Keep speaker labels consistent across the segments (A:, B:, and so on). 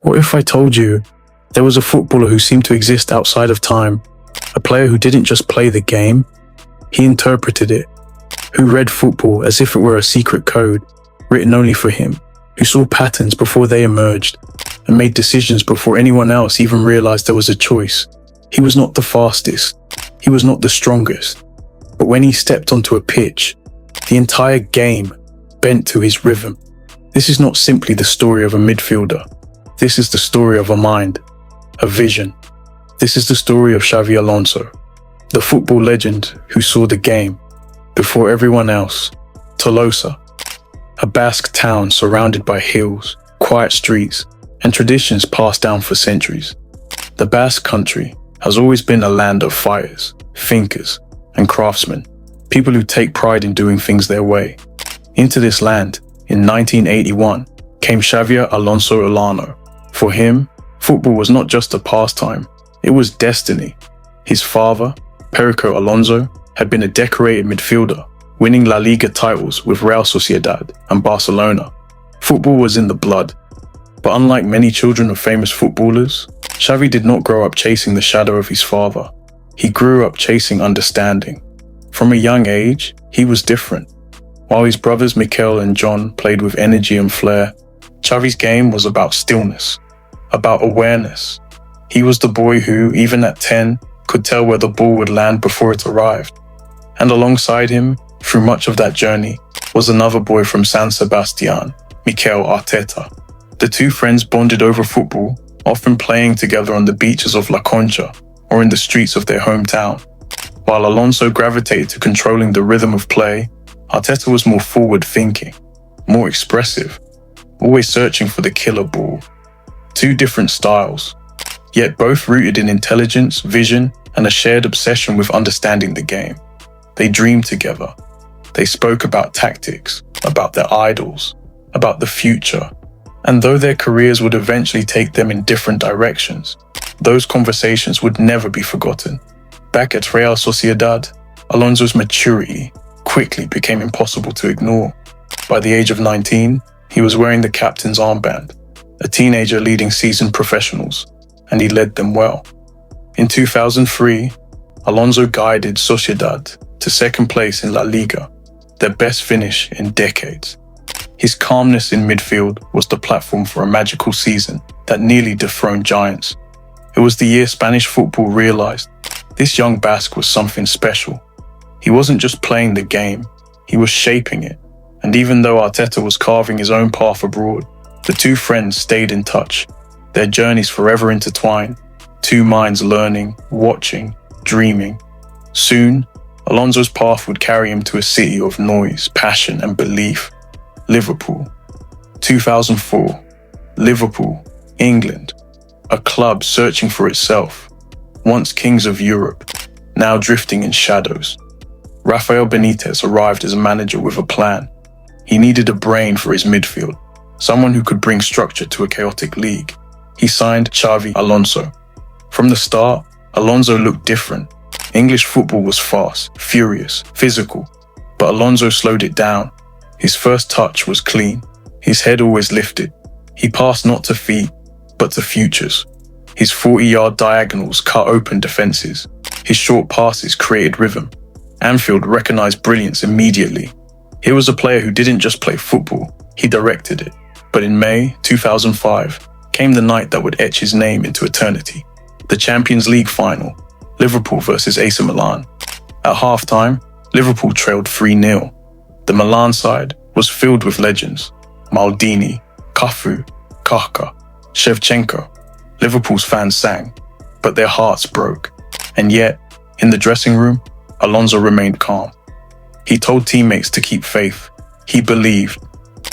A: What if I told you there was a footballer who seemed to exist outside of time, a player who didn't just play the game, he interpreted it, who read football as if it were a secret code written only for him, who saw patterns before they emerged and made decisions before anyone else even realized there was a choice. He was not the fastest, he was not the strongest, but when he stepped onto a pitch, the entire game bent to his rhythm. This is not simply the story of a midfielder. This is the story of a mind, a vision. This is the story of Xabi Alonso, the football legend who saw the game before everyone else. Tolosa, a Basque town surrounded by hills, quiet streets, and traditions passed down for centuries. The Basque country has always been a land of fighters, thinkers, and craftsmen, people who take pride in doing things their way. Into this land, in 1981, came Xabi Alonso Olano. For him, football was not just a pastime, it was destiny. His father, Perico Alonso, had been a decorated midfielder, winning La Liga titles with Real Sociedad and Barcelona. Football was in the blood. But unlike many children of famous footballers, Xavi did not grow up chasing the shadow of his father. He grew up chasing understanding. From a young age, he was different. While his brothers Mikel and John played with energy and flair, Xavi's game was about stillness, about awareness. He was the boy who, even at 10, could tell where the ball would land before it arrived. And alongside him, through much of that journey, was another boy from San Sebastian, Mikel Arteta. The two friends bonded over football, often playing together on the beaches of La Concha or in the streets of their hometown. While Alonso gravitated to controlling the rhythm of play, Arteta was more forward-thinking, more expressive, always searching for the killer ball. Two different styles, yet both rooted in intelligence, vision, and a shared obsession with understanding the game. They dreamed together. They spoke about tactics, about their idols, about the future. And though their careers would eventually take them in different directions, those conversations would never be forgotten. Back at Real Sociedad, Alonso's maturity quickly became impossible to ignore. By the age of 19, he was wearing the captain's armband, a teenager leading seasoned professionals, and he led them well. In 2003, Alonso guided Sociedad to second place in La Liga, their best finish in decades. His calmness in midfield was the platform for a magical season that nearly dethroned giants. It was the year Spanish football realized this young Basque was something special. He wasn't just playing the game, he was shaping it. And even though Arteta was carving his own path abroad, the two friends stayed in touch, their journeys forever intertwined, two minds learning, watching, dreaming. Soon, Alonso's path would carry him to a city of noise, passion, and belief. Liverpool. 2004. Liverpool, England. A club searching for itself. Once kings of Europe, now drifting in shadows. Rafael Benitez arrived as a manager with a plan. He needed a brain for his midfield, someone who could bring structure to a chaotic league. He signed Xabi Alonso. From the start, Alonso looked different. English football was fast, furious, physical, but Alonso slowed it down. His first touch was clean, his head always lifted. He passed not to feet, but to futures. His 40-yard diagonals cut open defenses. His short passes created rhythm. Anfield recognized brilliance immediately. He was a player who didn't just play football, he directed it. But in May 2005 came the night that would etch his name into eternity. The Champions League final, Liverpool versus AC Milan. At halftime, Liverpool trailed 3-0. The Milan side was filled with legends. Maldini, Cafu, Kaká, Shevchenko. Liverpool's fans sang, but their hearts broke. And yet, in the dressing room, Alonso remained calm. He told teammates to keep faith. He believed.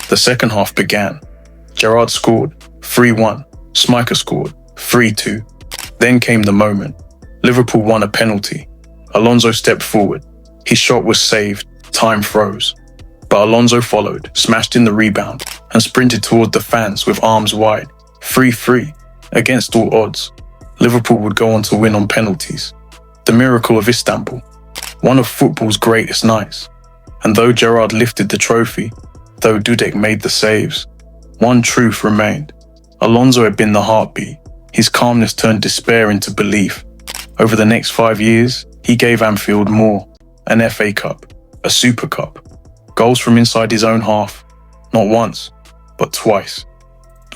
A: The second half began. Gerrard scored, 3-1. Schmeichel scored, 3-2. Then came the moment. Liverpool won a penalty. Alonso stepped forward. His shot was saved. Time froze. But Alonso followed, smashed in the rebound, and sprinted toward the fans with arms wide. 3-3. Against all odds, Liverpool would go on to win on penalties. The miracle of Istanbul. One of football's greatest nights. And though Gerrard lifted the trophy, though Dudek made the saves, one truth remained. Alonso had been the heartbeat. His calmness turned despair into belief. Over the next 5 years, he gave Anfield more: an FA Cup, a Super Cup, goals from inside his own half, not once, but twice.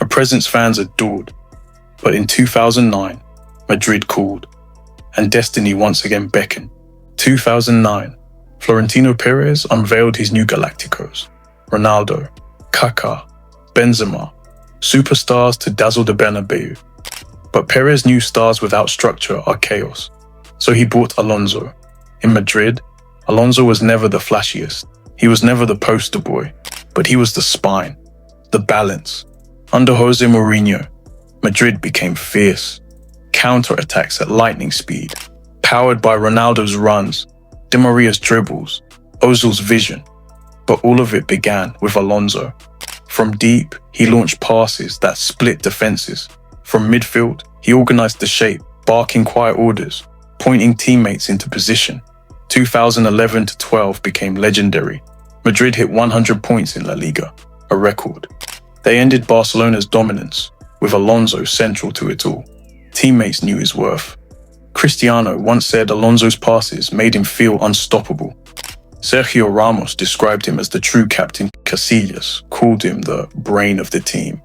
A: A presence fans adored. But in 2009, Madrid called, and destiny once again beckoned. 2009, Florentino Perez unveiled his new Galácticos. Ronaldo, Kaká, Benzema, superstars to dazzle the Bernabéu. But Perez knew stars without structure are chaos. So he brought Alonso. In Madrid, Alonso was never the flashiest. He was never the poster boy, but he was the spine, the balance. Under Jose Mourinho, Madrid became fierce. Counter-attacks at lightning speed, powered by Ronaldo's runs, Di Maria's dribbles, Ozil's vision. But all of it began with Alonso. From deep, he launched passes that split defenses. From midfield, he organized the shape, barking quiet orders, pointing teammates into position. 2011-12 became legendary. Madrid hit 100 points in La Liga, a record. They ended Barcelona's dominance, with Alonso central to it all. Teammates knew his worth. Cristiano once said Alonso's passes made him feel unstoppable. Sergio Ramos described him as the true captain. Casillas called him the brain of the team.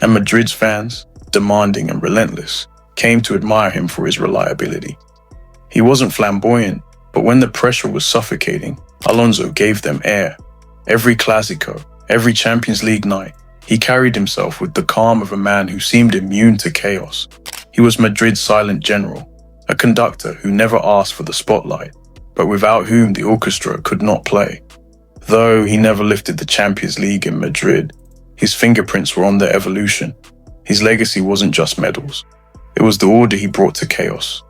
A: And Madrid's fans, demanding and relentless, came to admire him for his reliability. He wasn't flamboyant, but when the pressure was suffocating, Alonso gave them air. Every Clásico, every Champions League night, he carried himself with the calm of a man who seemed immune to chaos. He was Madrid's silent general, a conductor who never asked for the spotlight, but without whom the orchestra could not play. Though he never lifted the Champions League in Madrid, his fingerprints were on their evolution. His legacy wasn't just medals. It was the order he brought to chaos.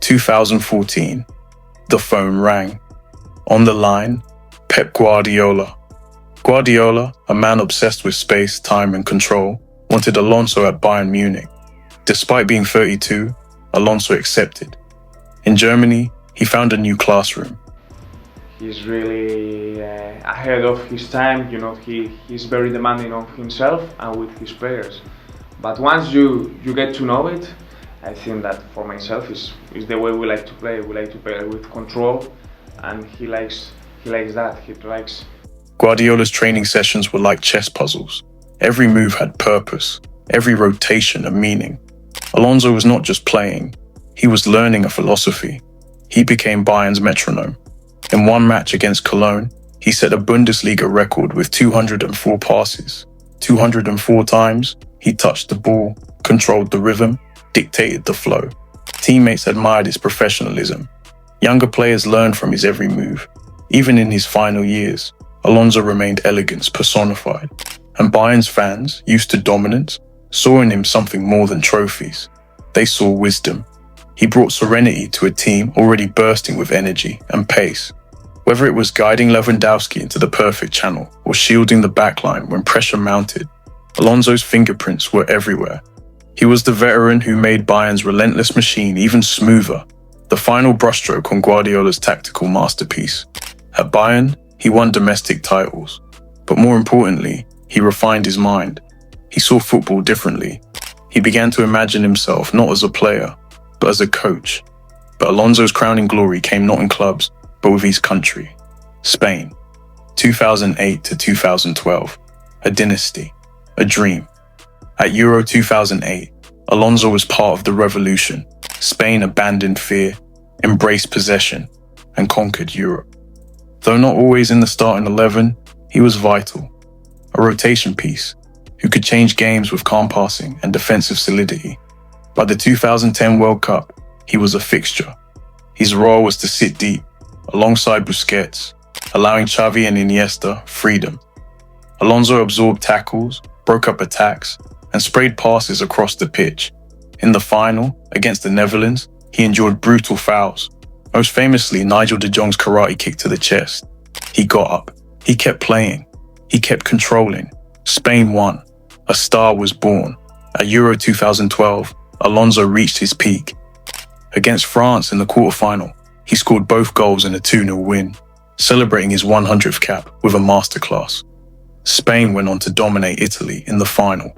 A: 2014, the phone rang. On the line, Pep Guardiola. Guardiola, a man obsessed with space, time and control, wanted Alonso at Bayern Munich. Despite being 32, Alonso accepted. In Germany, he found a new classroom.
B: He's really ahead of his time, he's very demanding of himself and with his players. But once you get to know it, I think that for myself is the way we like to play. We like to play with control, and he likes that. He likes.
A: Guardiola's training sessions were like chess puzzles. Every move had purpose, every rotation a meaning. Alonso was not just playing, he was learning a philosophy. He became Bayern's metronome. In one match against Cologne, he set a Bundesliga record with 204 passes. 204 times, he touched the ball, controlled the rhythm, dictated the flow. Teammates admired his professionalism. Younger players learned from his every move. Even in his final years, Alonso remained elegance personified. And Bayern's fans, used to dominance, saw in him something more than trophies. They saw wisdom. He brought serenity to a team already bursting with energy and pace. Whether it was guiding Lewandowski into the perfect channel or shielding the backline when pressure mounted, Alonso's fingerprints were everywhere. He was the veteran who made Bayern's relentless machine even smoother, the final brushstroke on Guardiola's tactical masterpiece. At Bayern, he won domestic titles, but more importantly, he refined his mind. He saw football differently. He began to imagine himself not as a player, but as a coach. But Alonso's crowning glory came not in clubs, but with his country, Spain. 2008 to 2012, a dynasty, a dream. At Euro 2008, Alonso was part of the revolution. Spain abandoned fear, embraced possession, and conquered Europe. Though not always in the starting 11, he was vital. A rotation piece, who could change games with calm passing and defensive solidity. By the 2010 World Cup, he was a fixture. His role was to sit deep, alongside Busquets, allowing Xavi and Iniesta freedom. Alonso absorbed tackles, broke up attacks, and sprayed passes across the pitch. In the final, against the Netherlands, he endured brutal fouls, most famously Nigel de Jong's karate kick to the chest. He got up, he kept playing, he kept controlling. Spain won. A star was born. At Euro 2012, Alonso reached his peak. Against France in the quarterfinal, he scored both goals in a 2-0 win, celebrating his 100th cap with a masterclass. Spain went on to dominate Italy in the final,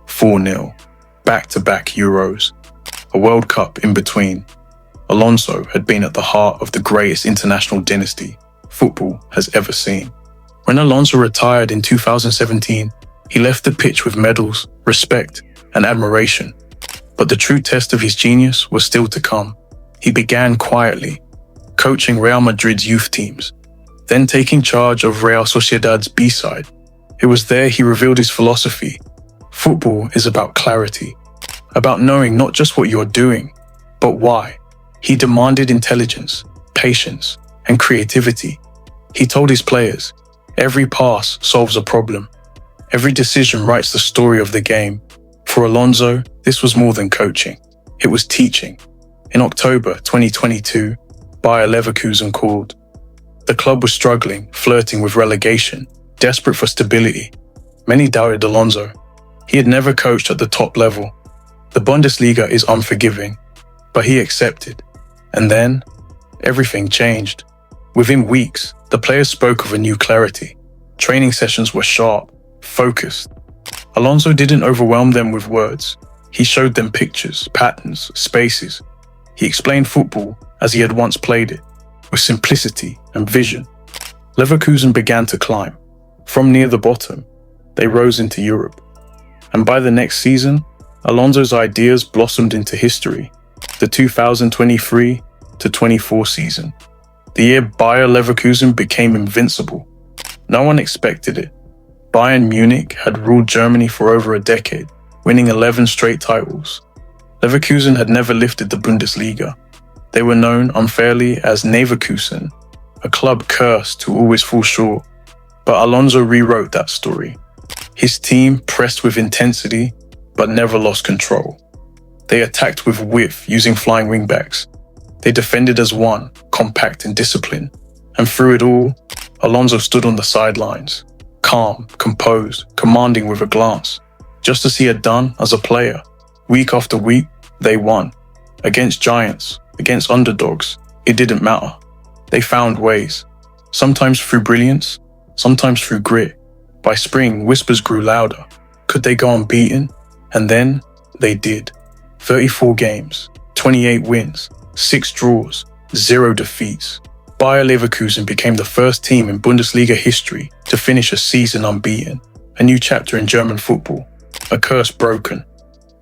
A: 4-0, back-to-back Euros, a World Cup in between. Alonso had been at the heart of the greatest international dynasty football has ever seen. When Alonso retired in 2017, he left the pitch with medals, respect, and admiration. But the true test of his genius was still to come. He began quietly, coaching Real Madrid's youth teams, then taking charge of Real Sociedad's B-side. It was there he revealed his philosophy. Football is about clarity, about knowing not just what you're doing, but why. He demanded intelligence, patience, and creativity. He told his players, every pass solves a problem. Every decision writes the story of the game. For Alonso, this was more than coaching. It was teaching. In October 2022, Bayer Leverkusen called. The club was struggling, flirting with relegation, desperate for stability. Many doubted Alonso. He had never coached at the top level. The Bundesliga is unforgiving, but he accepted. And then, everything changed. Within weeks, the players spoke of a new clarity. Training sessions were sharp, focused. Alonso didn't overwhelm them with words. He showed them pictures, patterns, spaces. He explained football as he had once played it, with simplicity and vision. Leverkusen began to climb. From near the bottom, they rose into Europe. And by the next season, Alonso's ideas blossomed into history. The 2023-24 season. The year Bayer Leverkusen became invincible. No one expected it. Bayern Munich had ruled Germany for over a decade, winning 11 straight titles. Leverkusen had never lifted the Bundesliga. They were known unfairly as Leverkusen, a club cursed to always fall short. But Alonso rewrote that story. His team pressed with intensity, but never lost control. They attacked with width using flying wingbacks. They defended as one, compact and disciplined. And through it all, Alonso stood on the sidelines, calm, composed, commanding with a glance. Just as he had done as a player. Week after week, they won. Against giants, against underdogs, it didn't matter. They found ways. Sometimes through brilliance, sometimes through grit. By spring, whispers grew louder. Could they go unbeaten? And then, they did. 34 games, 28 wins, 6 draws, 0 defeats. Bayer Leverkusen became the first team in Bundesliga history to finish a season unbeaten. A new chapter in German football. A curse broken.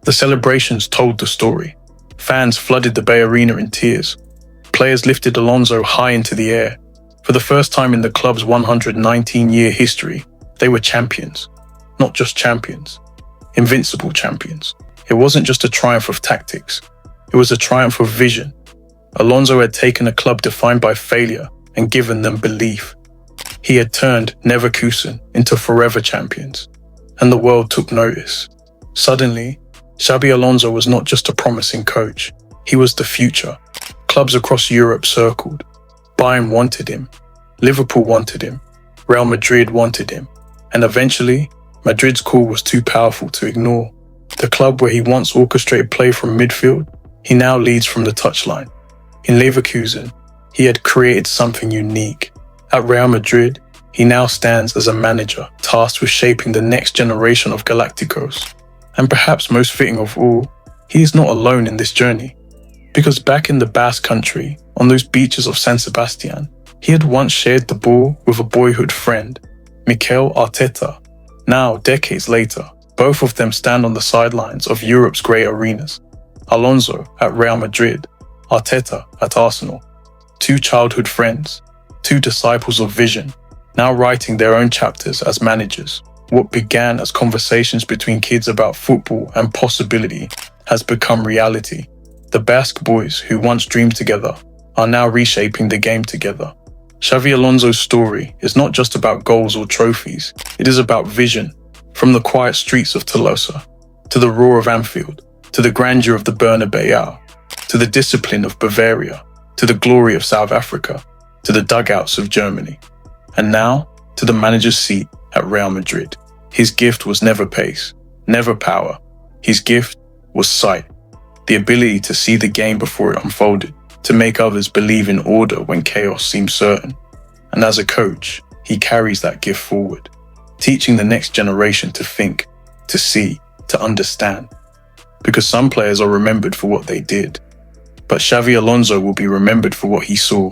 A: The celebrations told the story. Fans flooded the Bay Arena in tears. Players lifted Alonso high into the air. For the first time in the club's 119-year history, they were champions. Not just champions. Invincible champions. It wasn't just a triumph of tactics. It was a triumph of vision. Alonso had taken a club defined by failure and given them belief. He had turned Leverkusen into forever champions. And the world took notice. Suddenly, Xabi Alonso was not just a promising coach. He was the future. Clubs across Europe circled. Bayern wanted him. Liverpool wanted him. Real Madrid wanted him. And eventually, Madrid's call was too powerful to ignore. The club where he once orchestrated play from midfield, he now leads from the touchline. In Leverkusen, he had created something unique. At Real Madrid, he now stands as a manager tasked with shaping the next generation of Galácticos. And perhaps most fitting of all, he is not alone in this journey. Because back in the Basque country, on those beaches of San Sebastian, he had once shared the ball with a boyhood friend, Mikel Arteta. Now, decades later, both of them stand on the sidelines of Europe's great arenas. Alonso at Real Madrid, Arteta at Arsenal. 2 childhood friends, 2 disciples of vision, now writing their own chapters as managers. What began as conversations between kids about football and possibility has become reality. The Basque boys who once dreamed together are now reshaping the game together. Xabi Alonso's story is not just about goals or trophies. It is about vision. From the quiet streets of Tolosa, to the roar of Anfield, to the grandeur of the Bernabéu, to the discipline of Bavaria, to the glory of South Africa, to the dugouts of Germany, and now to the manager's seat at Real Madrid. His gift was never pace, never power. His gift was sight, the ability to see the game before it unfolded, to make others believe in order when chaos seemed certain. And as a coach, he carries that gift forward, teaching the next generation to think, to see, to understand. Because some players are remembered for what they did, but Xabi Alonso will be remembered for what he saw.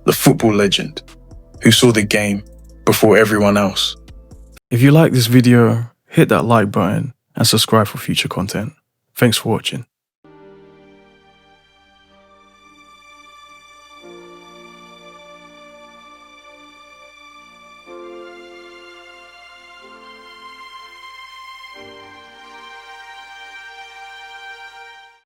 A: The football legend who saw the game before everyone else. If you like this video, hit that like button and subscribe for future content. Thanks for watching.